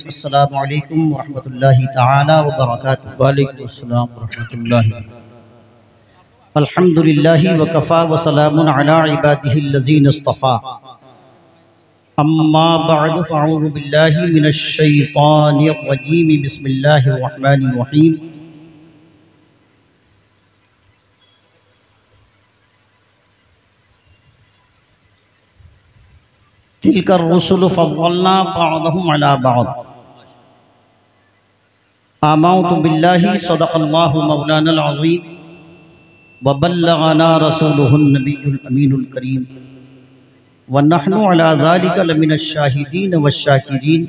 अस्सलामु अलैकुम व रहमतुल्लाहि तआला व बरकातुहू। वालेकुम अस्सलाम व रहमतुल्लाहि। अल्हम्दुलिल्लाहि व कफ़ा व सलामुन अला इबादिहिल्लज़ीना इस्तफ़ा। अम्मा बअद फ़अऊज़ु बिल्लाहि मिनश शैतानिर रजीम। बिस्मिल्लाहिर रहमानिर रहीम। तिलकर रुसुलु फ़व्वलना बअदहुम अला बअद। आमन्तु बिल्लाहि सदक़ल्लाहु मौलानल अज़ीम व बल्लगना रसूलुहुन नबियुल अमीनुल करीम व नहनु अला ज़ालिका लमिनश शाहिदीन वश्शाकिरीन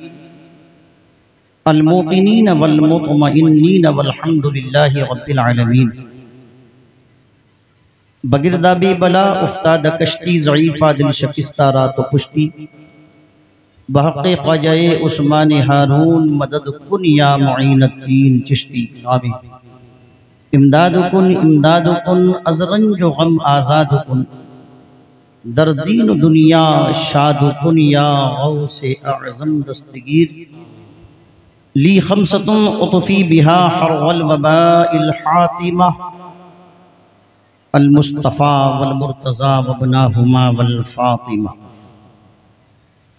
अल मुक़िनीन वल मुतमइन्नीन वल्हम्दुलिल्लाहि रब्बिल आलमीन। बगिरदाबी बला उफ्ताद कश्ती ज़ईफ़ा दिल शकिस्ता रात पुश्ती बहक़े ख्वाजाए उस्मान हारून मदद कुन या मुईनुद्दीन चिश्ती। इमदादुकुन अज़रंजो गम आज़ादुकुन दर दीन दुनिया शादुकुन या गौसे आज़म दस्तगीर ली खमसतुन उतफ़ी बिहा हरवल वबाइल हातिमा अल मुस्तफ़ा वल मुर्तज़ा वबनाहुमा वल फातिमा।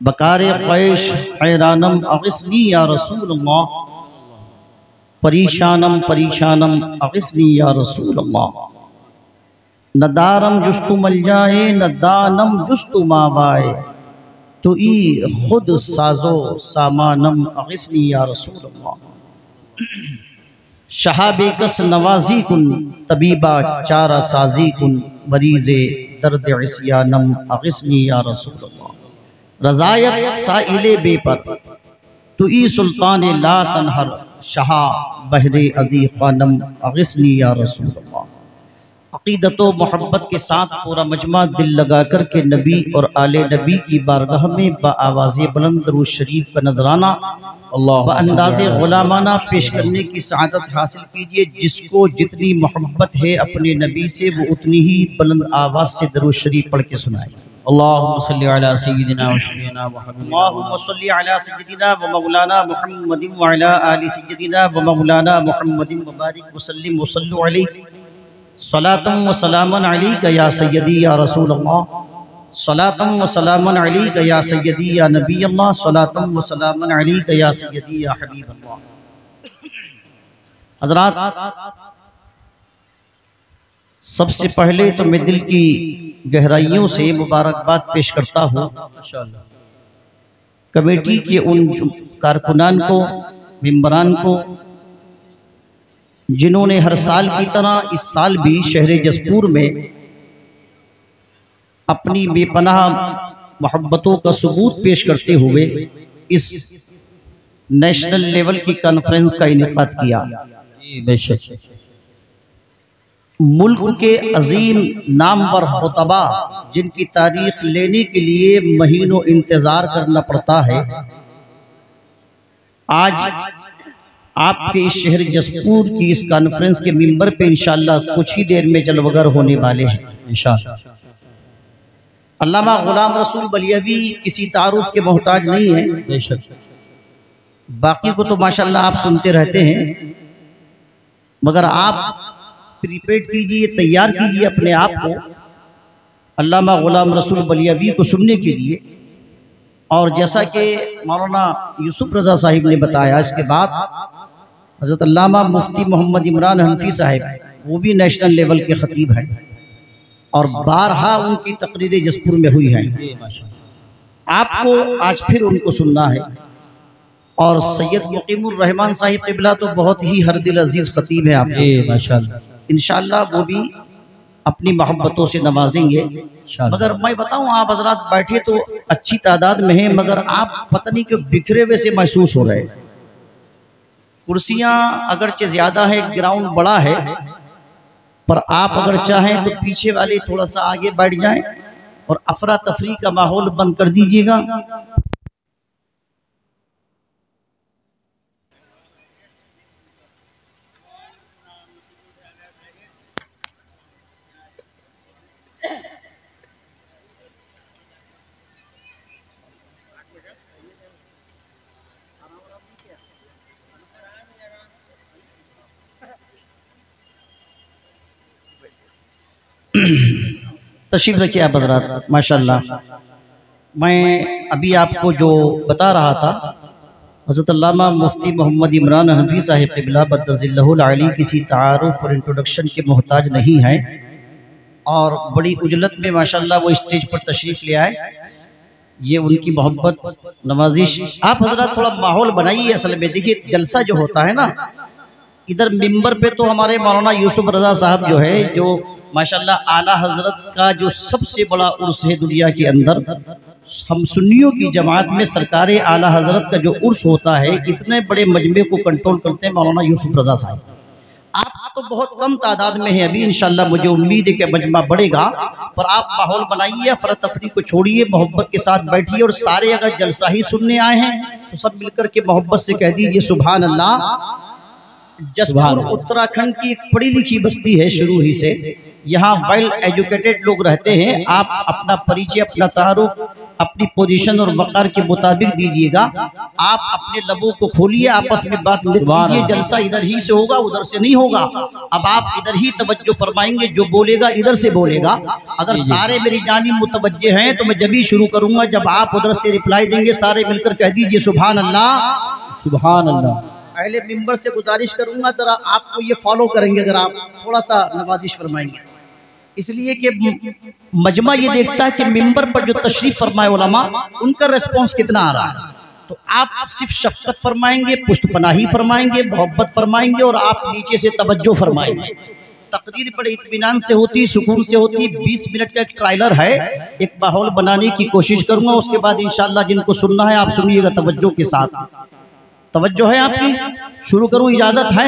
बकारे ख्वैश हैरानम अग़िस्नी या रसूलल्लाह परीशानम परीशानम अग़िस्नी या रसूलल्लाह। नदारम जुस्तु मल जाए नदानम जुस्तु मावाए तो ई खुद साजो सामानम अग़िस्नी या रसूलल्लाह। शहाबे कस नवाजी कुन तबीबा चारा साजी कुन मरीज़े दर्द इस्यानम अग़िस्नी या रसूलल्लाह। रज़ायत साइले बेपर तो ई सुल्तान ला तनहर शहा बहरे अदी ख़ानम अग़िस्नी या रसूलल्लाह। अक़ीदत व मोहब्बत के साथ पूरा मजमा दिल लगा कर के नबी और आले नबी की बारगाह में बआवाज़ बुलंद दरूद शरीफ का नजराना अंदाज़े ग़ुलामाना पेश करने की सआदत हासिल कीजिए। जिसको जितनी मोहब्बत है अपने नबी से वो उतनी ही बुलंद आवाज़ से दरूद शरीफ पढ़ के सुनाए। अल्लाहुम्मा सल्लि अला सय्यिदिना व शफीना मुहम्मद अल्लाहुम्मा सल्लि अला सय्यिदिना व मौलाना मुहम्मदिन व अला आलि सय्यिदिना व मौलाना मुहम्मदिन व बारिक व सल्लिम व सल्लु अलैहि सलातम व सलामन अलैका या सय्यदी या रसूल अल्लाह। सलातम व सलामन अलैका या सय्यदी या नबी अल्लाह। सलातम व सलामन अलैका या सय्यदी या हबीब अल्लाह। हज़रात, सबसे पहले तो मैं दिल की गहराइयों से मुबारकबाद पेश करता हूँ कमेटी के उन कारकुनान को, मेंबरान को, जिन्होंने हर साल की तरह इस साल भी शहर जसपुर में अपनी बेपनाह मोहब्बतों का सबूत पेश करते हुए इस नेशनल लेवल की कॉन्फ्रेंस का इनेकाद किया। मुल्क के अजीम नामवर खुतबा जिनकी तारीख लेने के लिए महीनों इंतजार करना पड़ता है, आज आपके इस शहर जसपुर की इस कॉन्फ्रेंस के मिंबर पे इंशाअल्लाह कुछ ही देर में जलवगर होने वाले हैं इंशाअल्लाह। अल्लामा गुलाम रसूल बलियावी किसी तारुफ के मोहताज नहीं है, बाकी को तो माशाअल्लाह आप सुनते रहते हैं, मगर आप प्रिपेयर कीजिए, तैयार कीजिए अपने आप को अल्लामा गुलाम रसूल बलियावी को सुनने के लिए। और जैसा कि मौलाना यूसुफ रज़ा साहिब ने बताया, इसके बाद हज़रत अल्लामा मुफ्ती मोहम्मद इमरान हनफी साहिब, वो भी नेशनल लेवल के खतीब हैं और बारहा उनकी तकरीरें जसपुर में हुई हैं। आपको आज फिर उनको सुनना है। और सैयद मुकीमुर रहमान साहिब क़िबला तो बहुत ही हर दिल अजीज खतीब है आप, इंशाअल्लाह वो भी अपनी मोहब्बतों से नवाजेंगे। मगर मैं बताऊं, आप हजरात बैठे तो अच्छी तादाद में हैं, मगर आप पता नहीं क्यों बिखरे हुए से महसूस हो रहे हैं। कुर्सियां अगरचे ज्यादा है, ग्राउंड बड़ा है, पर आप अगर चाहें तो पीछे वाले थोड़ा सा आगे बैठ जाएं और अफरा तफरी का माहौल बंद कर दीजिएगा। तशरीफ़ रखिए आप हज़रात। माशाअल्लाह, मैं अभी आपको जो बता रहा था, हज़रत अल्लामा मुफ्ती मोहम्मद इमरान हनफी साहिब क़िबला बद्दज़िल्लहुल आली किसी तारुफ़ और इंट्रोडक्शन के मोहताज नहीं हैं, और बड़ी उजलत में माशाअल्लाह वो स्टेज पर तशरीफ़ ले आए। ये उनकी मोहब्बत नवाजिश। आप हज़रात थोड़ा माहौल बनाइए। असल में देखिए, जलसा जो होता है ना, इधर मिंबर पे तो हमारे मौलाना यूसुफ रज़ा साहब जो है, जो माशाअल्लाह आला हज़रत का जो सबसे बड़ा उर्स है दुनिया के अंदर, हम सुन्नियों की जमात में सरकारे आला हज़रत का जो उर्स होता है, इतने बड़े मजमे को कंट्रोल करते हैं मौलाना यूसुफ रज़ा साहब। आप तो बहुत कम तादाद में है अभी, इंशाल्लाह मुझे उम्मीद है कि मजमा बढ़ेगा, पर आप माहौल बनाइए, अफरा तफरी को छोड़िए, मोहब्बत के साथ बैठिए। और सारे अगर जलसा ही सुनने आए हैं तो सब मिलकर के मोहब्बत से कह दीजिए सुभान अल्लाह। जसपुर उत्तराखंड की एक पढ़ी लिखी बस्ती है शुरू ही से, यहाँ वेल एजुकेटेड लोग रहते हैं। आप अपना परिचय, अपना तारुफ, अपनी पोजीशन और वक़ार के मुताबिक दीजिएगा। आप अपने लबों को खोलिए, आपस में बात मत कीजिए। जलसा इधर ही से होगा, उधर से नहीं होगा। अब आप इधर ही तवज्जो फरमाएंगे, जो बोलेगा इधर से बोलेगा। अगर सारे मेरी जानी मुतवज्जे हैं तो मैं जब ही शुरू करूंगा जब आप उधर से रिप्लाई देंगे। सारे मिलकर कह दीजिए सुभान अल्लाह, सुभान अल्लाह। पहले मिंबर से गुजारिश करूंगा जरा आपको ये फॉलो करेंगे, अगर आप थोड़ा सा नवाजिश फरमाएंगे, इसलिए कि मजमा ये देखता है कि मिंबर पर जो तशरीफ फरमाए उलमा, उनका रिस्पॉन्स कितना आ रहा है। तो आप सिर्फ शफ़क़त फरमाएंगे, पुष्टपनाही फरमाएंगे, मोहब्बत फरमाएंगे, और आप नीचे से तवज्जो फरमाएंगे। तकरीर बड़े इत्मीनान से होती, सुकून से होती। 20 मिनट का एक ट्रायलर है, एक माहौल बनाने की कोशिश करूंगा। उसके बाद इंशाअल्लाह जिनको सुनना है आप सुनिएगा तवज्जो के साथ। तवज्जो है आपकी? शुरू करूं? इजाजत है?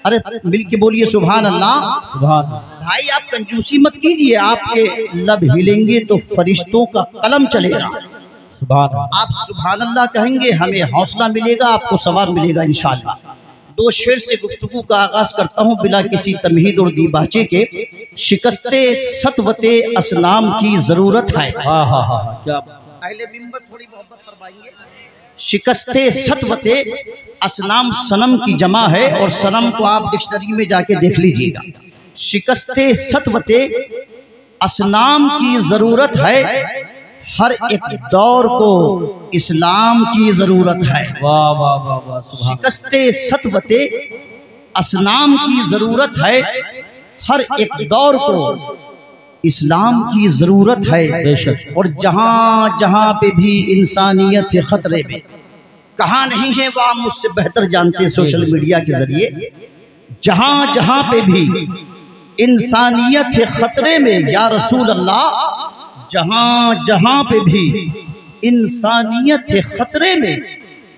अरे मिल के बोलिए सुभान अल्लाह। भाई आप कंजूसी मत कीजिए, आपके लब हिलेंगे तो फरिश्तों का कलम चलेगा। आप सुभान अल्लाह कहेंगे, हमें हौसला मिलेगा, आपको सवाब मिलेगा इंशाअल्लाह। 2 शेर से गुफ्तगू का आगाज करता हूँ बिला किसी तमहीद और दीबाचे के। शिकस्ते सतवते असनाम की जरूरत है। पहले मिंबर थोड़ी मोहब्बत फरमाइए। शिकस्ते सतवते असनाम सनम की जमा है, और सनम को आप डिक्शनरी में जाके देख लीजिएगा। शिकस्ते सतवते असनाम की जरूरत है, हर एक दौर को इस्लाम की जरूरत है। वाह वाह वाह वाह। शिकस्ते सतवते असनाम की जरूरत है, हर एक दौर को इस्लाम की जरूरत है। और जहां जहां पे भी इंसानियत है खतरे में, कहाँ नहीं है वो आप मुझसे बेहतर जानते हैं सोशल मीडिया के जरिए। जहां जहां पे भी इंसानियत है खतरे में या रसूल अल्लाह, जहां जहां पे भी इंसानियत है खतरे में,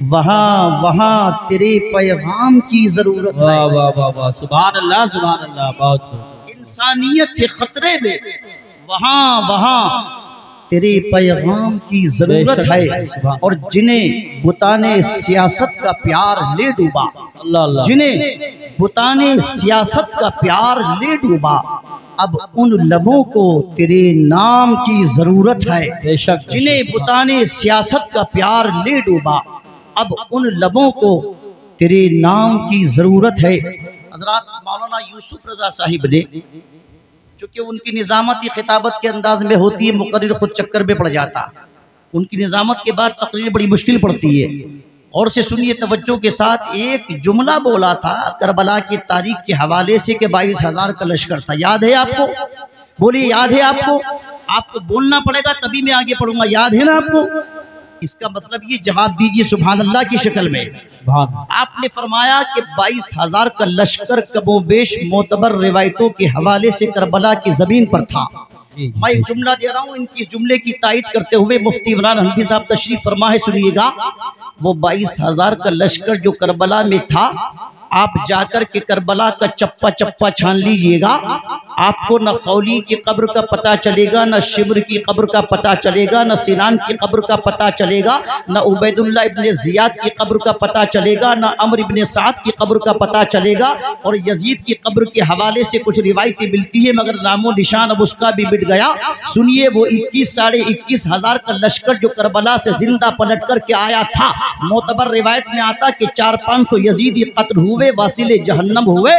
वहां वहां तेरे पैगाम की जरूरत है। वाह वाह वाह वाह, सुभान अल्लाह सुभान अल्लाह। बहुत खूब। इंसानियत के खतरे में, वहां वहां तेरे पैगाम की जरूरत है। और जिन्हें बुताने सियासत का प्यार ले डूबा, जिन्हें बुताने सियासत का प्यार ले डूबा, अब उन लबों को तेरे नाम की जरूरत है। जिन्हें बुताने सियासत का प्यार ले डूबा, अब उन लबों को तेरे नाम की जरूरत है। हजरात मौलाना यूसुफ रज़ा साहिब ने, चूँकि उनकी निज़ामत खिताबत के अंदाज में होती है, मुकर्रिर खुद चक्कर में पड़ जाता। उनकी निज़ामत के बाद तकरीर बड़ी मुश्किल पड़ती है। और से सुनिए तवज्जो के साथ। एक जुमला बोला था करबला की तारीख के हवाले से कि 22,000 का लश्कर था। याद है आपको? बोलिए याद है आपको? आपको बोलना पड़ेगा तभी मैं आगे पढ़ूंगा। याद है ना आपको? इसका मतलब ये जवाब दीजिए सुभान अल्लाह की शक्ल में। आपने फरमाया कि 22,000 का लश्कर कबोबेश मोतबर रिवायतों के हवाले से करबला की जमीन पर था। मैं एक जुमला दे रहा हूँ, इनकी जुमले की तायद करते हुए मुफ्ती इमरान हनफी साहब तशरीफ फरमा है, सुनिएगा। वो 22,000 का लश्कर जो करबला में था, आप जाकर के करबला का चप्पा चप्पा छान लीजिएगा, आपको न खौली की कब्र का पता चलेगा, न शिब्र की कब्र का पता चलेगा, न सिनान की कब्र का पता चलेगा, न उबैदुल्लाह इब्ने ज़ियाद की कब्र का पता चलेगा, न अमर इब्ने साद की कब्र का पता चलेगा। और यजीद की कब्र के हवाले से कुछ रिवायतें मिलती है, मगर नामो निशान अब उसका भी मिट गया। सुनिए, वो 21 साढ़े 21,000 का लश्कर जो करबला से जिंदा पलट कर के आया था, मोतबर रिवायत में आता कि 400-500 यजीदी कत्ल हुए, वासिले जहन्नम हुए,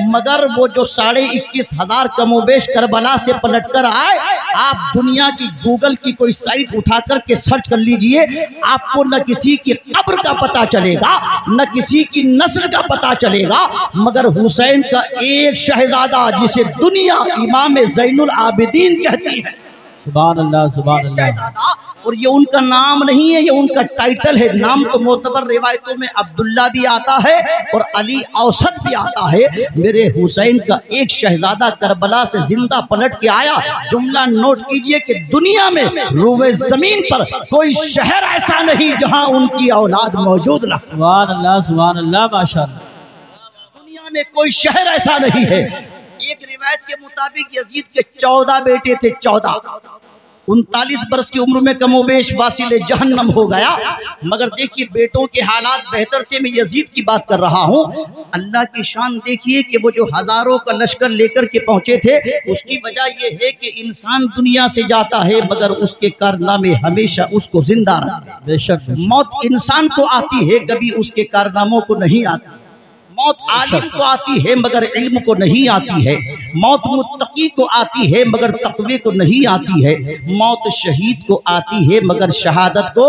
मगर वो जो 21,500 बार कमोबेश करबला से पलटकर आए। आप दुनिया की गूगल की कोई साइट उठा करके सर्च कर लीजिए, आपको न किसी की कब्र का पता चलेगा, न किसी की नस्ल का पता चलेगा, मगर हुसैन का एक शहजादा जिसे दुनिया इमाम ज़ैनुल आबिदीन कहती है, सुभान अल्लाह, सुभान अल्लाह। और ये उनका नाम नहीं है, ये उनका टाइटल है। नाम तो मोतबर रिवायतों में अब्दुल्ला भी आता है और अली औसत भी आता है। मेरे हुसैन का एक शहजादा करबला से जिंदा पलट के आया। जुमला नोट कीजिए कि दुनिया में रूए जमीन पर कोई शहर ऐसा नहीं जहां उनकी औलाद मौजूद ना। सुभान अल्लाह, सुभान अल्लाह, माशाअल्लाह। दुनिया में कोई शहर ऐसा नहीं है। एक रिवायत के मुताबिक यजीद के 14 बेटे थे, 14। 39 वर्ष की उम्र में कमोबेश वासिले जहन्नम हो गया। मगर देखिए बेटों के हालात बेहतर थे। मैं यजीद की बात कर रहा हूँ। अल्लाह की शान देखिए कि वो जो हजारों का लश्कर लेकर के पहुंचे थे, उसकी वजह यह है कि इंसान दुनिया से जाता है मगर उसके कारनामे हमेशा उसको जिंदा रखते हैं। बेशक मौत इंसान को आती है, कभी उसके कारनामों को नहीं आती। मौत आलिम को आती है मगर इल्म को नहीं आती है। मौत मुत्तकी को आती है मगर तक़वे को नहीं आती है। मौत शहीद को आती है मगर शहादत को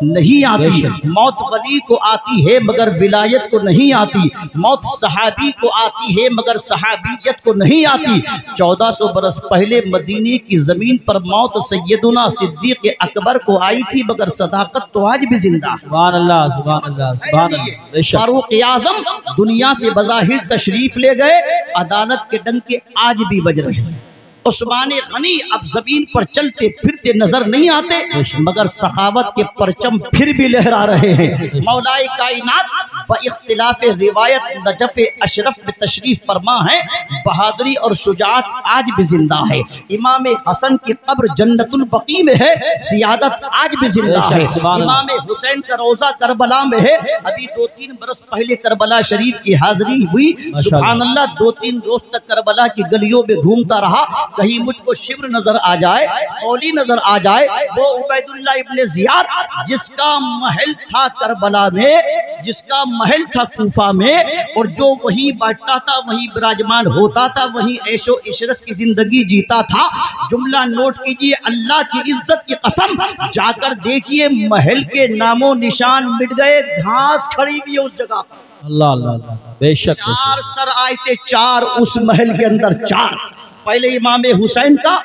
नहीं आती। मौत वली को आती है मगर विलायत को नहीं आती। मौत सहाबी को आती है मगर सहाबियत को नहीं आती। 1400 बरस पहले मदीने की जमीन पर मौत सैयदुना सिद्दीक़ अकबर को आई थी, मगर सदाकत तो आज भी जिंदा है। सुभान अल्लाह, सुभान अल्लाह, सुभान अल्लाह। बेशक फारूक आज़म दुनिया से बज़ाहिर तशरीफ ले गए, अदालत के डंके आज भी बज रहे हैं। उस्मान गनी अब जमीन पर चलते फिरते नजर नहीं आते, मगर सखावत के परचम फिर भी लहरा रहे हैं। मौलाए कायनात बइख्तिलाफ रिवायत नजफ अशरफ में तशरीफ फरमा है। बहादुरी और शुजाअत आज भी जिंदा है। इमाम हसन की कब्र जन्नतुल बकी में है, सियादत आज भी जिंदा है। इमाम हुसैन का रोजा करबला में है। अभी 2-3 बरस पहले करबला शरीफ की हाजिरी हुई। सुभान अल्लाह, 2-3 रोज तक करबला की गलियों में घूमता रहा। कहीं मुझको शिब्र नजर आ जाए, औली नजर आ जाए। वो उबैदुल्ला इब्ने जियाद जिसका महल था करबला में, जिसका महल था कूफा में, और जो वहीं बैठता था, वहीं विराजमान होता था, वहीं ऐशो इशरत की जिंदगी जीता था। जुमला नोट कीजिए, अल्लाह की इज्जत की कसम, जाकर देखिए महल के नामो निशान मिट गए, घास खड़ी हुई है उस जगह पर। अल्लाह अल्लाह, बेशक 4 सर आए थे, 4 उस महल के अंदर। 4 पहले इमाम हुसैन का,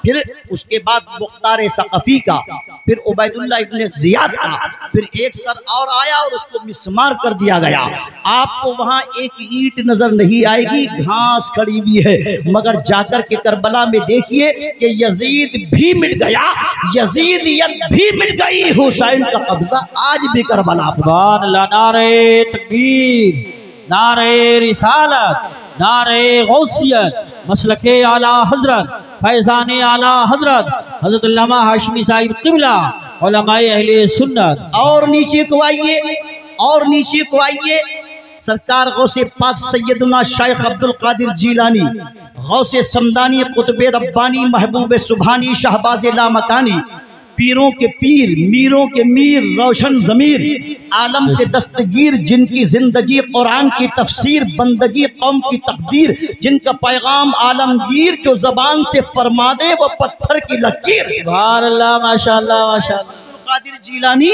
फिर उसके बाद मुख्तार सक़फ़ी का, फिर उबैदुल्ला इब्ने ज़ियाद का, फिर एक सर और आया और उसको मिस्मार कर दिया गया। आपको वहां एक ईंट नजर नहीं आएगी, घास खड़ी हुई है। मगर जाकर के करबला में देखिए कि यजीद भी मिट गया, यजीदियत भी मिट गई। हुसैन का कब्जा आज भी करबला। सुभान अल्लाह। नारे तकबीर, नारे रिसालत, नारे गौसियत, मसलके आला हजरत, फैज़ान आला हजरत हजरत अल्लामा हाशमी साहिब क़िबला, उलमाए अहले सुन्नत। और नीचे को आइए, और नीचे को आइए। सरकार गौसे पाक सैयदुना शेख अब्दुल कादिर जीलानी, गौसे समदानी, कुतुबे रब्बानी, महबूब सुभानी, शहबाज लामकानी, पीरों के पीर, मीरों के मीर, रोशन ज़मीर, आलम के दस्तगीर, जिनकी जिंदगी कुरान की तफसीर, बंदगी कौम की तकदीर, जिनका पैगाम आलमगीर, जो जबान से फरमा दे वो पत्थर की लकीर। सुभान अल्लाह, माशाअल्लाह, माशाअल्लाह। कादिर जीलानी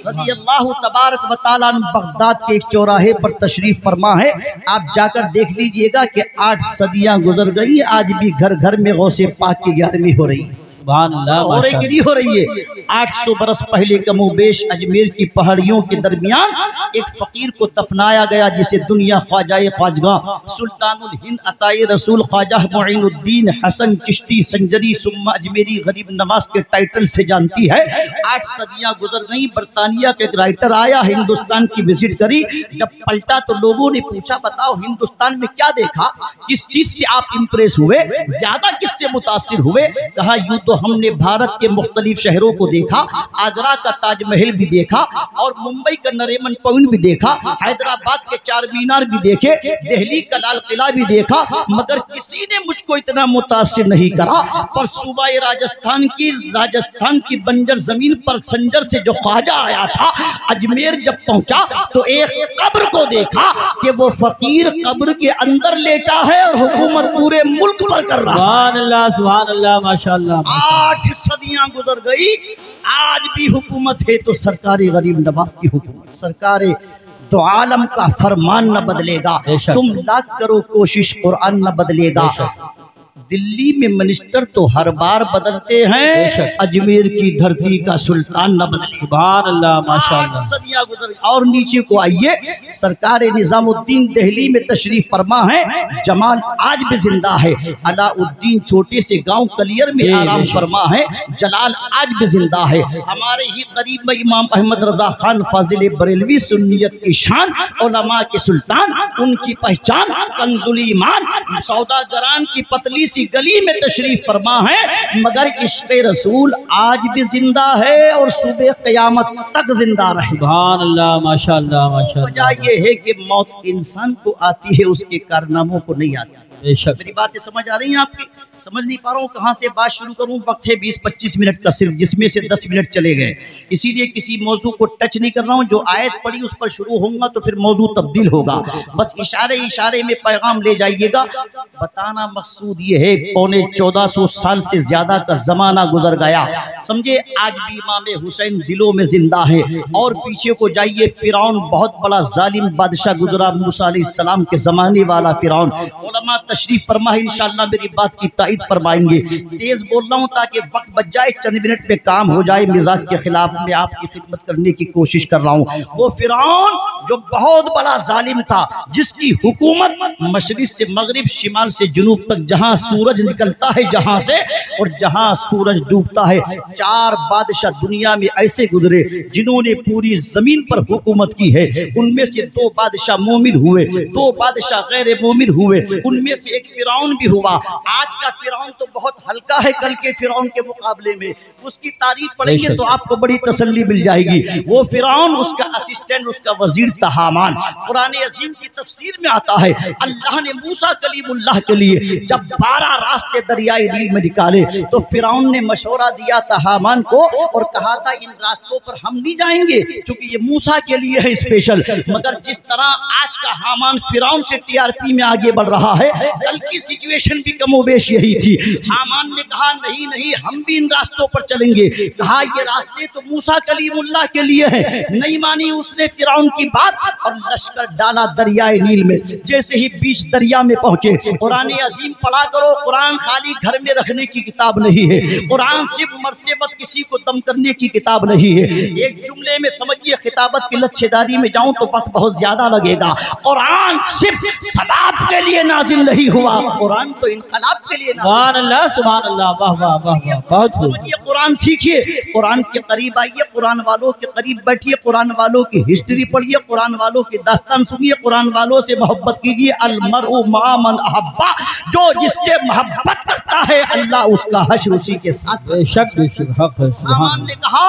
रज़ियल्लाहु तबारक व तआला अन्हु बगदाद के एक चौराहे पर तशरीफ फरमा है। आप जाकर देख लीजिएगा कि 8 सदियां गुजर गई, आज भी घर घर में गौसे पाक की 11वीं हो रही है। सुभान अल्लाह, हो रही कि नहीं हो रही है। 800 बरस पहले कमोबेश अजमेर की पहाड़ियों के दरमियान एक फकीर को दफनाया गया, जिसे दुनिया ख्वाजाए ख्वाजगा सुल्तानुल हिंद अताए रसूल ख्वाजा मुईनुद्दीन हसन चिश्ती संजरी सुम्मा अजमेरी गरीब नवाज के टाइटल से जानती है। 8 सदियां गुजर गई। बरतानिया का एक राइटर आया, हिंदुस्तान की विजिट करी। जब पलटा तो लोगों ने पूछा, बताओ हिंदुस्तान में क्या देखा, किस चीज से आप इंप्रेस हुए, ज्यादा किससे मुतासिर हुए? कहा यूं तो तो हमने भारत के मुख्तलिफ शहरों को देखा, आगरा का ताजमहल भी देखा और मुंबई का नरीमन पॉइंट भी देखा, हैदराबाद के चार मीनार भी देखे, दिल्ली का लाल किला भी देखा, मगर किसी ने मुझको इतना मुतासिर नहीं करा। पर सूबा राजस्थान की बंजर जमीन पर संजर से जो ख्वाजा आया था, अजमेर जब पहुंचा तो एक कब्र को देखा कि वो फकीर कब्र के अंदर लेटा है और हुकूमत पूरे मुल्क पर कर रहा है। सुभान अल्लाह, माशाअल्लाह। 8 सदियां गुजर गई, आज भी हुकूमत है तो सरकारी गरीब नवाज की हुकूमत, सरकार दो आलम का फरमान न बदलेगा। तुम लाख करो कोशिश, कुरान न बदलेगा। दिल्ली में मिनिस्टर तो हर बार बदलते हैं, अजमेर की धरती का सुल्तान न बदले। सुभान अल्लाह, माशाअल्लाह। सदियां गुजर। और नीचे को आइए, सरकार निजामुद्दीन दिल्ली में तशरीफ फरमा है, जमाल आज भी जिंदा है। अलाउद्दीन छोटे से गांव कलियर में आराम फरमा है, जलाल आज भी जिंदा है। हमारे ही करीब में इमाम अहमद रजा खान फाजिल बरेलवी, सुन्नियत की शान, उलमा के सुल्तान, उनकी पहचान कंजुल ईमान, सौदागरान की पतली सी गली में तशरीफ फरमा है, मगर इश्क़े रसूल आज भी जिंदा है और सुबह क़यामत तक जिंदा रहे। सुभान अल्लाह, माशाअल्लाह, माशाअल्लाह। वजह यह है कि मौत इंसान को आती है, उसके कारनामों को नहीं आती। मेरी बातें समझ आ रही हैं आपकी? समझ नहीं पा रहा हूँ कहाँ से बात शुरू करूँ। वक्त है 20-25 मिनट का सिर्फ, जिसमें से 10 मिनट चले गए, इसीलिए किसी मौजू को टच नहीं कर रहा हूँ। जो आयत पढ़ी उस पर शुरू होऊंगा तो फिर मौजू तब्दील होगा। बस इशारे इशारे में पैगाम ले जाइएगा। बताना मकसूद ये है, 1450 साल से ज्यादा का जमाना गुजर गया, समझे। आज भी इमाम हुसैन दिलों में जिंदा है। और पीछे को जाइए, फिरौन बहुत बड़ा जालिम बादशाह गुजरा, मूसा अलैहिस्सलाम के जमाने वाला फिरौन। उलमा तशरीफ फरमा, इंशाअल्लाह मेरी बात की ताईद फरमाएंगे। तेज बोल रहा हूँ ताकि वक्त बच जाए, चंद मिनट में काम हो जाए। मिजाज के खिलाफ मैं आपकी खिदमत करने की कोशिश कर रहा हूँ। वो फिरौन जो बहुत बड़ा जालिम था, जिसकी हुकूमत मशरिक से मगरिब, शिमाल से जुनूब तक, जहाँ सूरज निकलता है जहाँ से और जहाँ सूरज डूबता है, 4 बादशाह दुनिया में ऐसे गुजरे जिन्होंने पूरी जमीन पर हुकूमत की है। उनमें से 2 बादशाह मोमिन हुए, 2 बादशाह गैर मोमिन हुए, उनमें से एक फिरौन भी हुआ। आज का फिरौन तो बहुत हल्का है कल के फिरौन के मुकाबले में। उसकी तारीफ पढ़ेंगे तो आपको बड़ी तसल्ली मिल जाएगी। वो फिरौन, उसका असिस्टेंट, उसका वजीर था हामान। कुरान अजीम की तफसीर में आता है, अल्लाह ने मूसा कलीमुल्लाह के लिए जब 12 रास्ते दरियाई नील में निकाले तो फिरौन ने मशवरा दिया था हामान को और कहा था इन रास्तों पर हम नहीं जाएंगे क्योंकि ये मूसा के लिए है स्पेशल। मगर जिस तरह आज का हामान फिरौन से टीआरपी में आगे बढ़ रहा है, कल की सिचुएशन भी कमोबेश यही थी। हामान ने कहा नहीं नहीं, हम भी इन रास्तों पर चलेंगे। कहा ये रास्ते तो मूसा कलीमुल्लाह के लिए है। नहीं मानी उसने फिरौन की बात और लश्कर डाला दरियाए नील में। जैसे ही बीच दरिया में पहुंचे, कुरान अजीम पढ़ा करो। कुरान खाली घर में रखने की किताब नहीं है, कुरान सिर्फ मरते वक्त किसी को दम करने की किताब नहीं है। एक जुमले में समझिए, खिताबत की लच्छेदारी में जाऊं तो वक्त बहुत ज्यादा लगेगा। कुरान सिर्फ सबाब के लिए नाजिल नहीं हुआ, कुरान तो इनकलाब के लिए। सुभान अल्लाह, सुभान अल्लाह, वाह वाह वाह, बहुत समझिए। कुरान सीखिए, कुरान के करीब आइए, कुरान वालों के करीब बैठिए, कुरान वालों की हिस्ट्री पढ़िए, कुरान वालों की दास्तान सुनिए, कुरान वालों से मोहब्बत कीजिए। अलमरउ मा मन अहब्बा, जो जिससे मोहब्बत करता है अल्लाह उसका हश्र उसी के साथ। बेशक बेशक हक है। हामान ने कहा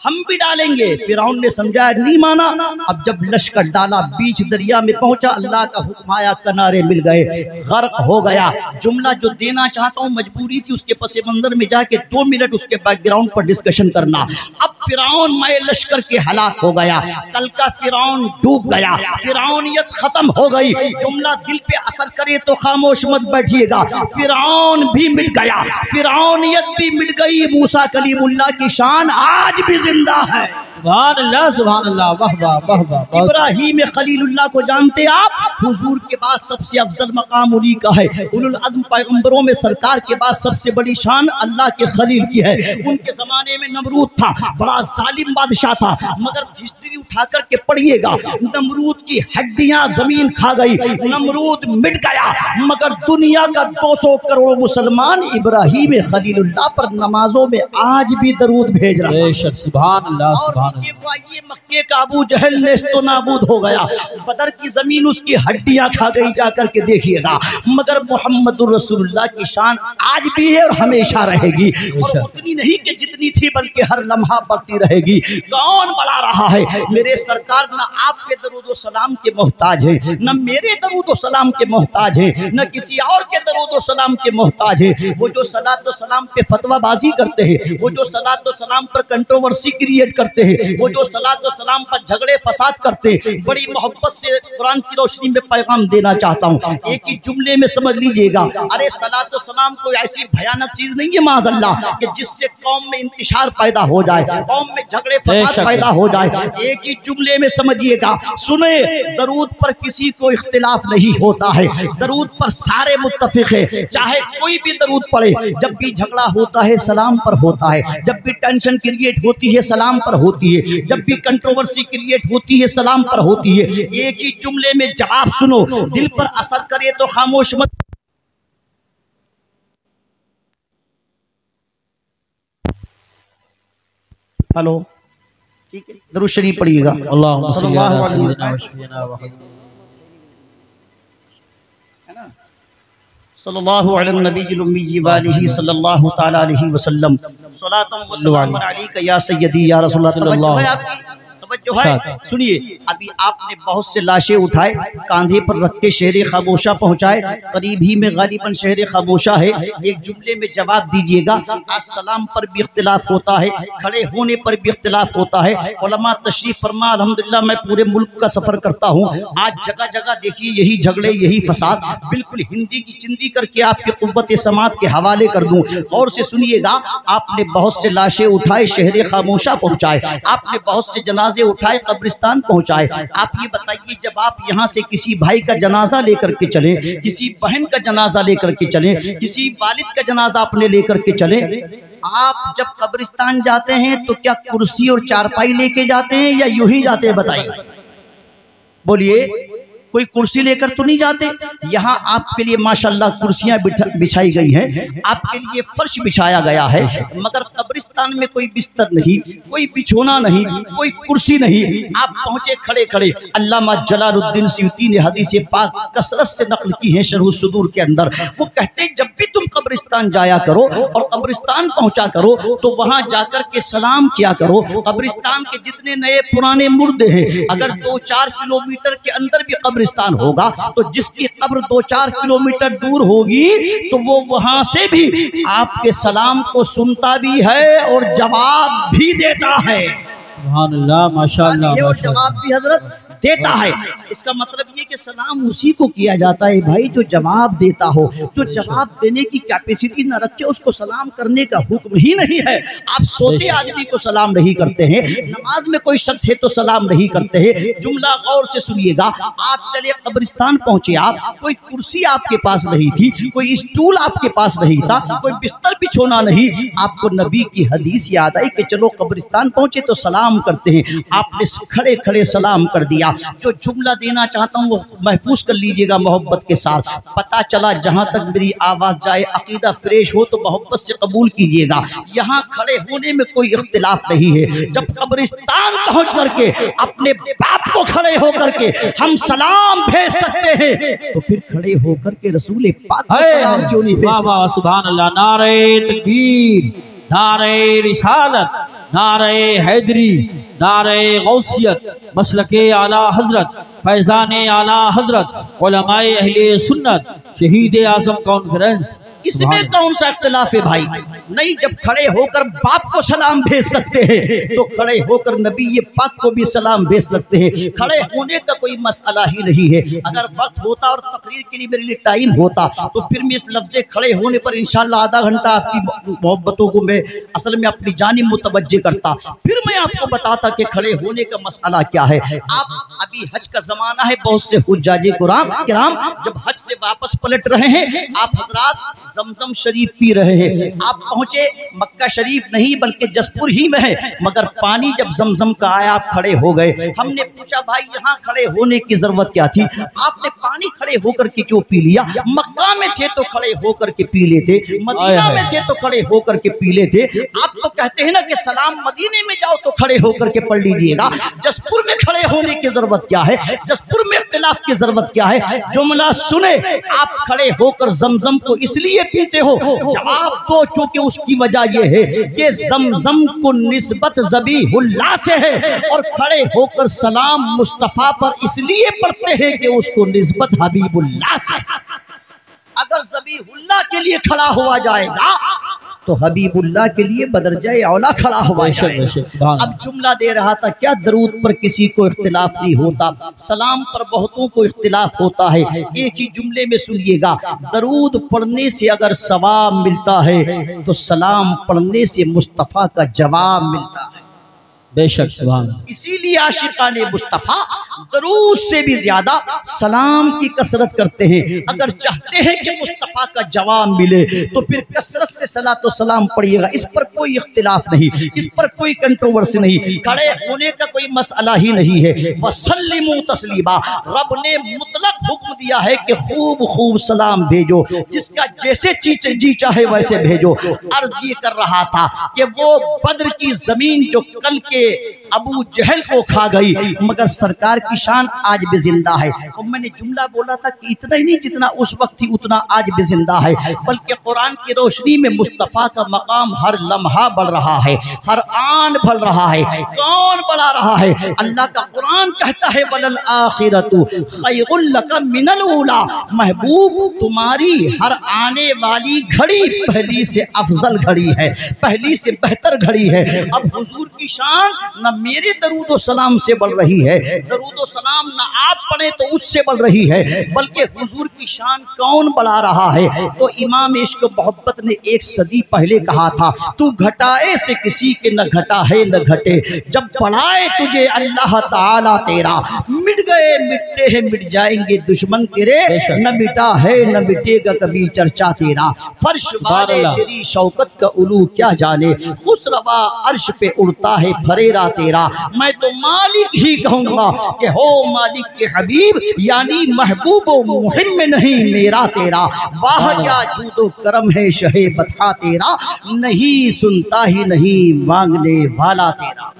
हम भी डालेंगे, फिरौन ने समझाया, नहीं माना। अब जब लश्कर डाला, बीच दरिया में पहुंचा, अल्लाह का हुक्म आया, किनारे मिल गए, गर्क हो गया। जुमला जो देना चाहता हूं, मजबूरी थी उसके पस मंजर में जाके 2 मिनट उसके बैकग्राउंड पर डिस्कशन करना। अब फिरौन मैं लश्कर के हलाक हो गया, कल का फिरौन डूब गया, फिरौनियत खत्म हो गई। जुमला दिल पे असर करे तो खामोश मत बैठिएगा। फिरौन भी मिट गया, फिरौनियत भी मिट गई। मूसा कलीमुल्लाह की शान आज भी जिंदा है। सुभान अल्लाह, सुभान अल्लाह, वाह वाह वाह वाह। इब्राहीम खलीलुल्लाह को जानते आप? हुजूर के बाद सबसे अफजल मकाम उन्हीं का है। उलुल अज़्म पैगंबरों में सरकार के बाद सबसे बड़ी शान अल्लाह के खलील की है। उनके जमाने में नमरूद था, बड़ा जालिम बादशाह था, मगर हिस्ट्री उठा करके पढ़िएगा, नमरूद की हड्डियां जमीन खा गई, नमरूद मिट गया, मगर दुनिया का 200 करोड़ मुसलमान इब्राहीम खलीलुल्लाह पर नमाजों में आज भी दरूद भेज रहे हैं। सुभान अल्लाह, नीचे को आइए, मक्के का अबू जहल नेस्तो नाबूद हो गया, बदर की जमीन उसकी हड्डियां खा गई, जाकर के देखिएगा। मगर मोहम्मदुर रसूलुल्लाह की शान आज भी है और हमेशा रहेगी, और उतनी नहीं कि जितनी थी बल्कि हर लम्हा बढ़ती रहेगी। कौन बढ़ा रहा है? मेरे सरकार न आपके दरूद सलाम के मोहताज है, न मेरे दरूद सलाम के मोहताज है, न किसी और के दरूद सलाम के मोहताज है। वो जो सलात सलाम पे फतवाबाजी करते हैं, वो जो सलात सलाम पर कंट्रोवर्सी क्रिएट करते हैं, वो जो सलात सलाम पर झगड़े फसाद करते हैं, बड़ी मोहब्बत से कुरान की रोशनी में पैगाम देना चाहता हूँ। एक ही जुमले में समझ लीजिएगा। अरे सलात सलाम कोई ऐसी भयानक चीज नहीं है माज़अल्लाह कि जिससे कौम में इंतशार पैदा हो जाए, कौम में झगड़े फसाद पैदा हो जाए। एक ही जुमले में समझिएगा। सुने, दरूद पर किसी को इख्तिलाफ नहीं होता है, दरूद पर सारे मुत्तफिक है। चाहे कोई भी दरूद पढ़े, जब भी झगड़ा होता है सलाम पर होता है, जब भी टेंशन क्रिएट होती है सलाम पर होती है, जब भी कंट्रोवर्सी क्रिएट होती है सलाम पर होती है। एक ही जुमले में जवाब सुनो, दिल पर असर करे तो खामोश मत। हेलो, ठीक है, दरूद शरीफ पढ़िएगा। अल्लाहुम्मा सल्ली अला सय्यिदिना सल्लल्लाहु अलैहि नबील उम्मी व आलिहि सल्लल्लाहु तआला अलैहि वसल्लम। सलातुन व सलामुन अलैका या सय्यदी या रसूलल्लाह। तवज्जो है, सुनिए। अभी आपने बहुत से लाशें उठाए, कांधे पर रख के शहर खामोशा पहुंचाए, करीब ही में गालिबन शहर खामोशा है। एक जुमले में जवाब दीजिएगा। आज सलाम पर भी इख्तिलाफ होता है, खड़े होने पर भी इख्तिलाफ होता है। उलमा तशरीफ फरमा, अल्हम्दुलिल्लाह मैं पूरे मुल्क का सफर करता हूँ। आज जगह जगह देखिए यही झगड़े, यही फसाद। बिल्कुल हिंदी की चिंदी करके आपके कुव्वत समात के हवाले कर दूं। और से सुनिएगा। आपने बहुत से लाशें उठाए, शहर खामोशा पहुंचाए, आपने बहुत से जनाजे उठाए, कब्रिस्तान पहुंचाए। आप ये बताइए, जब आप यहाँ से किसी भाई का जनाजा लेकर के चले, किसी बहन का जनाजा लेकर के चले, किसी वालिद का जनाजा अपने लेकर के चले, आप जब कब्रिस्तान जाते हैं तो क्या कुर्सी और चारपाई लेके जाते हैं या यूं ही जाते हैं? बताइए, बोलिए। कोई कुर्सी लेकर तो नहीं जाते। यहाँ आपके लिए माशाल्लाह कुर्सियां बिछाई गई हैं, आपके लिए फर्श बिछाया गया है, मगर कब्रिस्तान में कोई बिस्तर नहीं, कोई बिछोना नहीं, कोई कुर्सी नहीं। आप पहुंचे खड़े खड़े। अल्लामा जलालुद्दीन सयूती ने हदीस पाक कसरत से नकल की है शरह सुदूर के अंदर। वो कहते हैं, जब भी तुम कब्रिस्तान जाया करो और कब्रिस्तान पहुंचा करो तो वहां जाकर के सलाम किया करो। कब्रिस्तान के जितने नए पुराने मुर्दे हैं, अगर 2-4 किलोमीटर के अंदर भी कब्रिस्तान होगा तो जिसकी कब्र 2-4 किलोमीटर दूर होगी तो वो वहां से भी आपके सलाम को सुनता भी है और जवाब भी देता है। सुभान अल्लाह, माशाअल्लाह, और जवाब भी हजरत देता है। इसका मतलब ये कि सलाम उसी को किया जाता है भाई जो जवाब देता हो। जो जवाब देने की कैपेसिटी न रखे उसको सलाम करने का हुक्म ही नहीं है। आप सोते आदमी को सलाम नहीं करते हैं, नमाज में कोई शख्स है तो सलाम नहीं करते हैं। जुमला गौर से सुनिएगा। आप चले कब्रिस्तान पहुंचे, आप कोई कुर्सी आपके पास नहीं थी, कोई स्टूल आपके पास नहीं था, कोई बिस्तर बिछोना नहीं। आपको नबी की हदीस याद आई कि चलो कब्रिस्तान पहुंचे तो सलाम करते हैं। आपने खड़े खड़े सलाम कर दिया। जो जुमला देना चाहता हूँ वो महफूज कर लीजिएगा मोहब्बत के साथ। पता चला जहां तक मेरी आवाज जाए, अकीदा फ्रेश हो तो मोहब्बत से कबूल कीजिएगा। यहाँ खड़े होने में कोई इख्तिलाफ नहीं है। जब कब्रिस्तान पहुंच करके अपने बाप को खड़े होकर के हम सलाम भेज सकते हैं तो फिर खड़े होकर के रसूल पाक को सलाम क्यों नहीं भेज सकते? सुभान अल्लाह। नारे तकबीर, नारे रिसालत, नारे हैदरी, नारे गौसियत, मसलके आला हजरत, फैजाने आला हजरत, उलमाए अहले सुन्नत, शहीद आजम कॉन्फ्रेंस। इसमें कौन सा इख्तिलाफ है भाई? नहीं, जब खड़े होकर बाप को सलाम भेज सकते हैं तो खड़े होकर नबी ये पाक को भी सलाम भेज सकते हैं। खड़े होने का कोई मसला ही नहीं है। अगर वक्त होता और तकरीर के लिए मेरे लिए टाइम होता तो फिर मैं इस लफ्ज़े खड़े होने पर इंशाल्लाह आधा घंटा आपकी मोहब्बतों को मैं असल में अपनी जानिब मुतवज्जे करता, फिर मैं आपको बताता कि खड़े होने का मसला क्या है। आप अभी हज का जमाना है, बहुत से हुज्जाजे किराम जब हज से वापस पलट रहे हैं, आप हजरात जमजम शरीफ पी रहे हैं। आप पहुंचे मक्का शरीफ नहीं बल्कि जसपुर ही में है, मगर पानी जब जमजम का आया आप खड़े हो गए। हमने पूछा भाई यहाँ खड़े होने की जरूरत क्या थी, आपने पानी खड़े होकर के क्यों पी लिया? मक्का में थे तो खड़े होकर के पी लेते, मदीना में थे तो खड़े होकर के पी लेते। आप तो कहते हैं ना कि सलाम मदीने में जाओ तो खड़े होकर के पढ़ लीजिएगा, जसपुर में खड़े होने की जरूरत क्या है? जसपुर में इख्तिलाफ की जरूरत क्या है? जुमला सुने, आप खड़े होकर जमजम को इसलिए पीते हो, जवाब दो चूंकि उसकी वजह यह है कि जमजम को निस्बत ज़बीहुल्लाह से है और खड़े होकर सलाम मुस्तफा पर इसलिए पढ़ते हैं कि उसको निस्बत हबीबुल्लाह से। अगर ज़बीहुल्लाह के लिए खड़ा हुआ जाएगा तो हबीबुल्लाह के लिए बदरजाए औला खड़ा हुआ जाएगा। अब जुमला दे रहा था, क्या दरूद पर किसी को इख्तिलाफ नहीं होता, सलाम पर बहुतों को इख्तिलाफ होता है। एक ही जुमले में सुनिएगा, दरूद पढ़ने से अगर सवाब मिलता है तो सलाम पढ़ने से मुस्तफ़ा का जवाब मिलता है। बेशक सुभान। इसीलिए आशिकाने मुस्तफ़ा दरूद से भी ज्यादा सलाम की कसरत करते हैं। अगर चाहते हैं कि मुस्तफ़ा का जवाब मिले तो फिर कसरत से सलातो सलाम पढ़िएगा। इस पर कोई इख्तिलाफ नहीं, इस पर कोई कंट्रोवर्सी नहीं, खड़े होने का कोई मसला ही नहीं है। वसल्लिमू तस्लीमा, रब ने मुतलक हुक्म दिया है कि खूब खूब सलाम भेजो, जिसका जैसे जी चाहे वैसे भेजो। अर्ज ये कर रहा था कि वो बद्र की जमीन जो कल के अबू जहल को खा गई, मगर सरकार की शान आज भी जिंदा है। और मैंने जुमला बोला था कि इतना ही नहीं जितना उस वक्त थी उतना आज भी जिंदा है, बल्कि कुरान की रोशनी में मुस्तफ़ा का मकाम हर लम्हा बढ़ रहा है, हर आन बढ़ रहा है। कौन बढ़ा रहा है? अल्लाह का कुरान कहता है वलल आखिरतु खैरुल लका मिनल ऊला, महबूब तुम्हारी हर आने वाली घड़ी पहली से अफजल घड़ी है, पहली से बेहतर घड़ी है। अब हुजूर की शान न मेरे दरूदो सलाम से बढ़ रही है, दरूदो सलाम न आप पढ़े तो उससे बढ़ रही है, बल्कि हुजूर की शान कौन बढ़ा रहा है? तो इमाम इश्क मोहब्बत ने एक सदी पहले कहा था, तू घटाए से किसी के न घटा है न घटे, जब बढ़ाए तुझे अल्लाह ताला तेरा, मिट गए मिटते हैं मिट जाएंगे दुश्मन तेरे, न मिटा है न मिटेगा कभी चर्चा तेरा। फर्श वाले तेरी शौकत का उलू क्या जाने, खुसरवा अर्श पे उड़ता है फरेरा तेरा। मैं तो मालिक ही कहूंगा कि हो मालिक के हबीब, यानी महबूब मुहिम में नहीं मेरा तेरा। वाह क्या जूदो करम है शहे बता तेरा, नहीं सुनता ही नहीं मांगने वाला तेरा।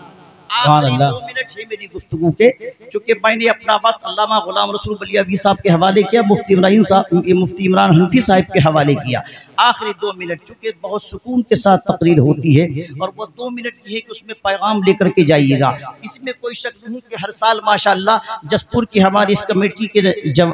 आखिरी 2 मिनट है मेरी गुफ्तगू के, चूंकि मैंने अपना वक्त अल्लामा गुलाम रसूल बलियावी साहब के हवाले किया, मुफ्ती इमरान हनफी साहब के हवाले किया। आखिरी 2 मिनट चूंकि बहुत सुकून के साथ तकरीर होती है और वो 2 मिनट की है कि उसमें पैगाम लेकर के जाइएगा। इसमें कोई शक नहीं कि हर साल माशाअल्लाह जसपुर की हमारी इस कमेटी के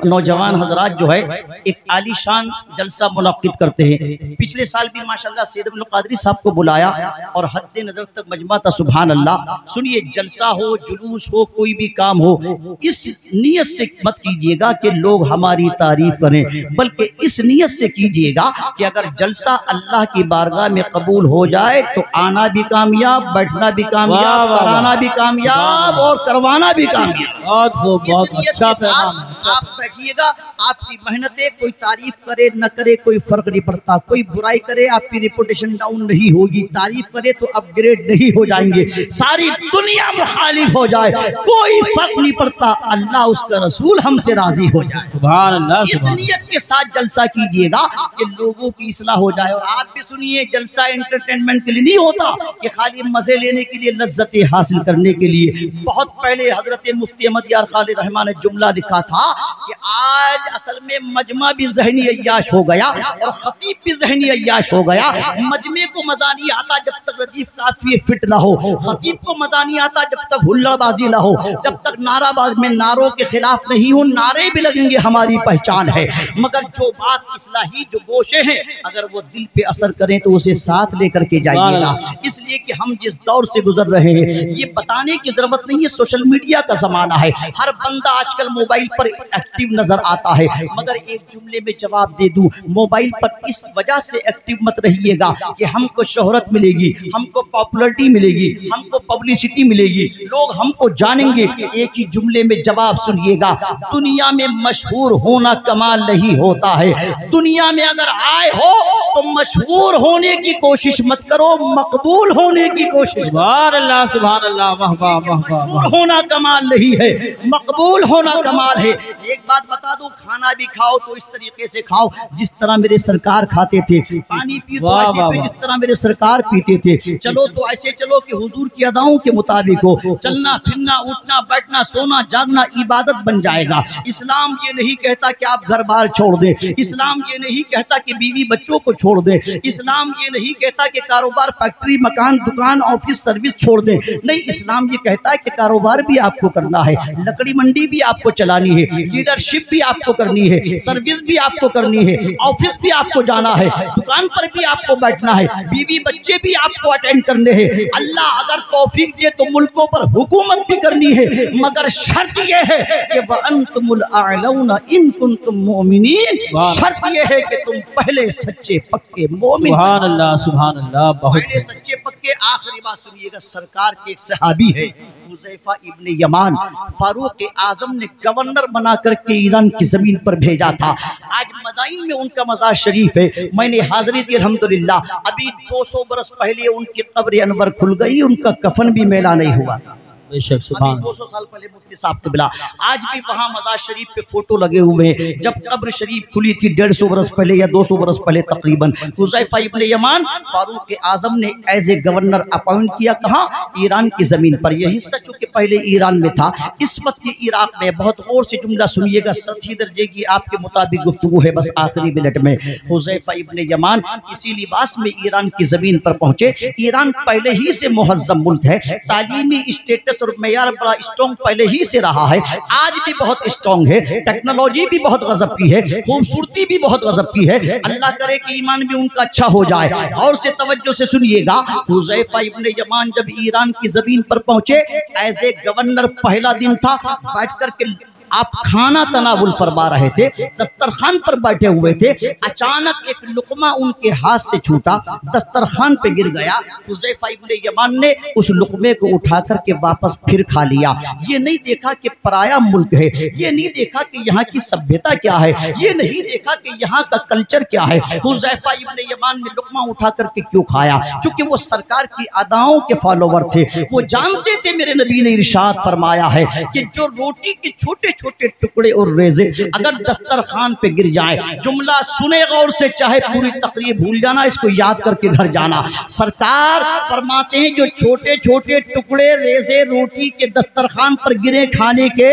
नौजवान हजरात जो है एक आलीशान जलसा मुनाकिद करते हैं। पिछले साल भी माशाअल्लाह सैयद अब्दुल कादरी साहब को बुलाया और हद नजर तक मजमा था। सुभान अल्लाह। सुनिए, जलसा हो जुलूस हो कोई भी काम हो, इस नियत से मत कीजिएगा कि लोग हमारी तारीफ करें, बल्कि इस नियत से कीजिएगा कि अगर जलसा अल्लाह की बारगाह में कबूल हो जाए तो आना भी कामयाब, बैठना भी कामयाब, कराना भी कामयाब और करवाना भी कामयाब। बहुत अच्छा पैगाम। आप बैठिएगा, आपकी मेहनतें कोई तारीफ करे न करे कोई फर्क नहीं पड़ता, कोई बुराई करे आपकी रिपुटेशन डाउन नहीं होगी, तारीफ करे तो अपग्रेड नहीं हो जाएंगे, सारी दुनिया मुखालिफ हो जाए कोई फर्क नहीं पड़ता, अल्लाह उसका रसूल हमसे राजी हो जाए। सुभान अल्लाह। इस नियत के साथ जलसा कीजिएगा कि लोगों की इस्लाह हो जाए। और आप भी सुनिए, जलसा एंटरटेनमेंट के लिए नहीं होता कि खाली मजे लेने के लिए, लज्जतें हासिल करने के लिए। बहुत पहले हजरत मुफ्ती अहमद यार खाली रहमान ने जुमला लिखा था कि आज असल में मजमा भी ज़हनी अय्याश हो गया और खतीब भी ज़हनी अय्याश हो गया। मजमे को मजा नहीं आता जब तक रदीफ काफी फिट ना हो, खतीब को मजा नहीं आता जब तक हुल्लड़बाजी ना हो, जब तक नाराबाज में नारों के खिलाफ नहीं हो। नारे भी लगेंगे हमारी पहचान है, मगर जो बात इस्लाही जो गोशे हैं अगर वो दिल पे असर करें तो उसे साथ लेकर के जाइएगा। इसलिए कि हम जिस दौर से गुजर रहे हैं ये बताने की जरूरत नहीं है, सोशल मीडिया का जमाना है, हर बंदा आजकल मोबाइल पर एक्टिव नजर आता है। मगर एक जुमले में जवाब दे दूं, मोबाइल पर इस वजह से एक्टिव मत रहिएगा कि हमको शोहरत मिलेगी, हमको पॉपुलरिटी मिलेगी, हमको पब्लिसिटी इज्जती मिलेगी, लोग हमको जानेंगे। एक ही जुमले में जवाब सुनिएगा, दुनिया में मशहूर होना कमाल नहीं होता है। दुनिया में अगर आए हो तो मशहूर होने की कोशिश मत करो, मकबूल होने की कोशिश। सुभान अल्लाह, सुभान अल्लाह, वाह वाह वाह वाह। मशहूर होना कमाल नहीं है, मकबूल होना कमाल है। एक बात बता दूं, खाना भी खाओ तो इस तरीके से खाओ जिस तरह मेरे सरकार खाते थे, पानी पियो तो ऐसे पियो जिस तरह मेरे सरकार पीते थे, चलो तो ऐसे चलो कि हुजूर की अदाओं के मुताबिक हो। चलना फिरना, उठना बैठना, सोना जागना इबादत बन जाएगा। इस्लाम ये नहीं कहता कि आप घर बार छोड़ दें, इस्लाम ये नहीं कहता कि बीवी बच्चों को छोड़ दें, इस्लाम ये नहीं कहता कि कारोबार, फैक्ट्री, मकान, दुकान, ऑफिस, सर्विस छोड़ दें। नहीं, इस्लाम ये कहता है कि कारोबार भी आपको करना है, लकड़ी मंडी भी आपको चलानी है, लीडरशिप भी आपको करनी है, सर्विस भी आपको करनी है, ऑफिस भी आपको जाना है, दुकान पर भी आपको बैठना है, बीवी बच्चे भी आपको अटेंड करने हैं। अल्लाह अगर तौफीक दे तो मुल्कों पर हुकूमत भी करनी है, मगर शर्त यह है कि वअंतुमुल अअलौना इन कुंतुम मुमिनीन। शर्त यह है कि तुम पहले सच्चे पक्के मोमिन। सुभान अल्लाह, सुभान अल्लाह, बहुत पहले सच्चे पक्के। आखिरी बात सुनिएगा, सरकार के एक सहाबी है हुज़ैफा इब्ने यमान, फारूक आजम ने गवर्नर बना करके ईरान की जमीन पर भेजा था। आज मदाइन में उनका मज़ार शरीफ है, मैंने हाज़िरी दी अल्हम्दुलिल्लाह। अभी 200 बरस पहले उनकी कब्र अनवर खुल गई, उनका कफन भी मेला नहीं हुआ था। बेशक, सुभान। 200 साल पहले मुफ्ती साहब को मिला। आज भी वहाँ मज़ार शरीफ पे फोटो लगे हुए हैं। जब कब्र शरीफ खुली थी 150 बरस पहले या 200 बरस पहले तकरीबन, हुज़ैफा इब्ने यमान फारूक आजम ने एज ए गवर्नर अपॉइंट किया। कहाँ? ईरान की जमीन पर। यह हिस्सा चूंकि पहले ईरान में था, इस वक्त ये इराक में। बहुत गौर से जुमला सुनिएगा, सच्ची दर्जे की आपके मुताबिक गुफ्तगू है। बस आखिरी मिनट में, हुज़ैफा इब्ने यमान इसी लिबास में ईरान की जमीन पर पहुंचे। ईरान पहले ही से मुहज्जम मुल्क है, तालीमी स्टेटस और मेयार बड़ा स्ट्रॉन्ग पहले ही से रहा है, आज भी बहुत स्ट्रॉन्ग है। टेक्नोलॉजी भी बहुत गजब की है, खूबसूरती भी बहुत गजब की है। अल्लाह करे कि ईमान भी उनका अच्छा हो जाए। और से तवज्जो से सुनिएगा, हुज़ैफा इब्ने यमान जब ईरान की जमीन पर पहुंचे एज ए गवर्नर, पहला दिन था, बैठ करके आप खाना तनावुल फरमा रहे थे, दस्तरखान पर बैठे हुए थे। अचानक एक लुकमा उनके हाथ से छूटा, दस्तरखान पे गिर गया। हुज़ैफा इब्ने यमान ने उस लुकमे को उठा करके वापस फिर खा लिया। ये नहीं देखा कि पराया मुल्क है, ये नहीं देखा कि यहाँ की सभ्यता क्या है, ये नहीं देखा कि यहाँ का कल्चर क्या है। हुज़ैफा इब्ने यमान ने लुकमा उठा करके क्यों खाया? क्योंकि वो सरकार की अदाओं के फॉलोवर थे। वो जानते थे, मेरे नबी ने इरशाद फरमाया है कि जो रोटी के छोटे छोटे टुकड़े और रेज़े अगर दस्तरखान पे गिर जाए, जुमला सुने गौर से, चाहे पूरी तकरीर भूल जाना, इसको याद करके घर जाना। सरकार फरमाते हैं जो छोटे छोटे टुकड़े रेज़े रोटी के दस्तरखान पर गिरे खाने के,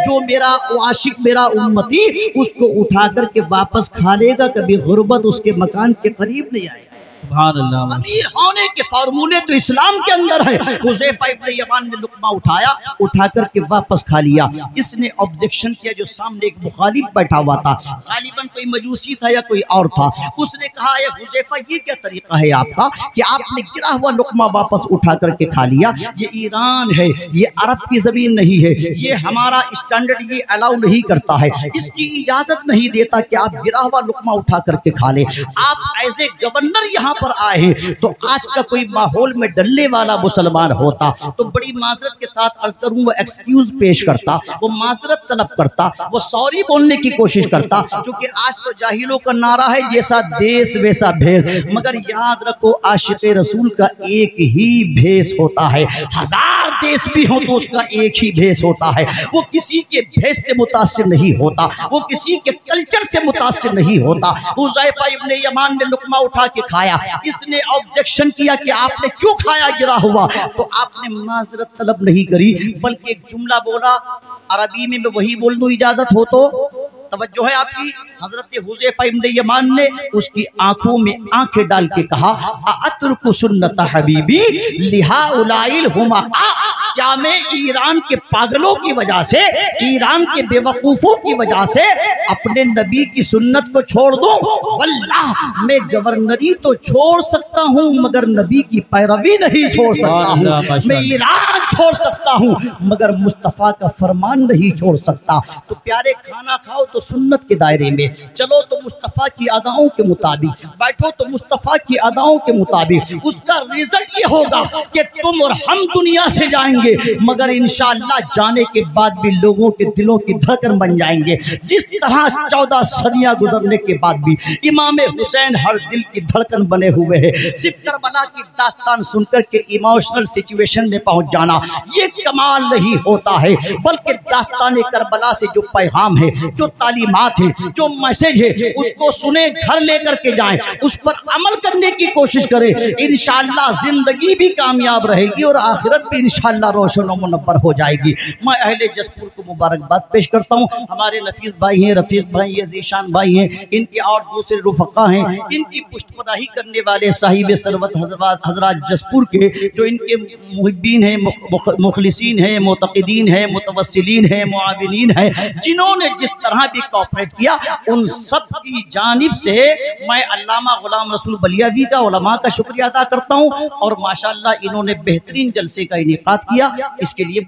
जो मेरा आशिक, मेरा उम्मती उसको उठा करके वापस खा लेगा, कभी गुर्बत उसके मकान के करीब नहीं आएगा। सुभान अल्लाह। अमीर होने के फार्मूले तो इस्लाम के अंदर है। हुज़ैफा इब्ने यमान ने लुकमा उठाया, उठा करके वापस खा लिया। इसने ऑब्जेक्शन किया, जो सामने एक मुखालिफ बैठा हुआ था, गालिबन कोई मजूसी था या कोई और था। उसने कहा, ये हुज़ैफा ये क्या तरीका है आपका कि आपने गिरा हुआ लुकमा वापस उठा करके खा लिया? ये ईरान है, ये अरब की जमीन नहीं है, ये हमारा स्टैंडर्ड ये अलाउ नहीं करता है, इसकी इजाजत नहीं देता कि आप गिरा हुआ लुकमा उठा करके खा ले। आप एज ए गवर्नर यहाँ पर आए हैं, तो आज का कोई माहौल में डलने वाला मुसलमान होता तो बड़ी माजरत के साथ अर्ज करूं, वो एक्सक्यूज पेश करता, वो माजरत तलब करता, वो सॉरी बोलने की कोशिश करता। क्योंकि आज तो जाहिलों का नारा है, जैसा देश वैसा भेष। मगर याद रखो, आशिक़े रसूल का एक ही भेष होता है। हजार देश भी हो तो उसका एक ही भेष होता है। वो किसी के भेष से मुतासिर नहीं होता, वो किसी के कल्चर से मुतासिर नहीं होता। हुज़ैफा इब्ने यमान ने लुकमा उठा के खाया। इसने ऑब्जेक्शन किया कि आपने क्यों खाया गिरा हुआ? तो आपने माजरत तलब नहीं करी, बल्कि एक जुमला बोला, अरबी में मैं वही बोल दूं, इजाजत हो तो। तवज्जो है आपकी? हजरत हुज़ैफा इब्ने यमान ने उसकी आंखों में आंखें डाल के कहा, अतरुकु सुन्नत हबीबी लिहाउलाइल हुमा। क्या मैं ईरान के पागलों की वजह से, ईरान के बेवकूफों की वजह से अपने नबी की सुन्नत को छोड़ दूं? वल्लाह मैं गवर्नरी तो छोड़ सकता हूं, मगर नबी की पैरवी नहीं छोड़ सकता हूं। मैं ईरान छोड़ सकता हूं, मगर मुस्तफ़ा का फरमान नहीं छोड़ सकता। तो प्यारे, खाना खाओ तो सुन्नत के दायरे में, चलो तो मुस्तफ़ा की अदाओं के मुताबिक, बैठो तो मुस्तफ़ा की अदाओं के मुताबिक। उसका रिजल्ट ये होगा कि तुम और हम दुनिया से जाएंगे, मगर इंशाअल्लाह जाने के बाद भी लोगों के दिलों की धड़कन बन जाएंगे। जिस तरह 14 सदियां गुजरने के बाद भी इमाम हुसैन हर दिल की धड़कन बने हुए हैं। सिर्फ करबला की दास्तान सुनकर के इमोशनल सिचुएशन में पहुंच जाना ये कमाल नहीं होता है, बल्कि दास्तान करबला से जो पैगाम है, जो तालीमात है, जो मैसेज है, उसको सुने, घर लेकर के जाएं, उस पर अमल करने की कोशिश करें। इंशाअल्लाह जिंदगी भी कामयाब रहेगी और आखिरत भी इंशाअल्लाह रोशन और मुनव्वर हो जाएगी। मैं अहले जसपुर को मुबारकबाद पेश करता हूँ। हमारे नफीस भाई हैं, रफीक भाई हैं, ज़ीशान भाई हैं, इनके और दूसरे रुफ़क़ा हैं, इनकी पुष्टपनाही करने वाले साहिब सरवत हज़रात जसपुर के, जो इनके मुहिब्बीन हैं, मुखलिसीन हैं, मुतक़िदीन हैं, मुतवस्सिलीन हैं, मुआविनीन हैं, जिन्होंने जिस तरह भी कोऑपरेट किया, उन सब की जानिब से मैं अल्लामा गुलाम रसूल बलियावी का, उलमा का शुक्रिया अदा करता हूँ। और माशाअल्लाह इन्होंने बेहतरीन जलसे का इनेकाद किया, इसके लिए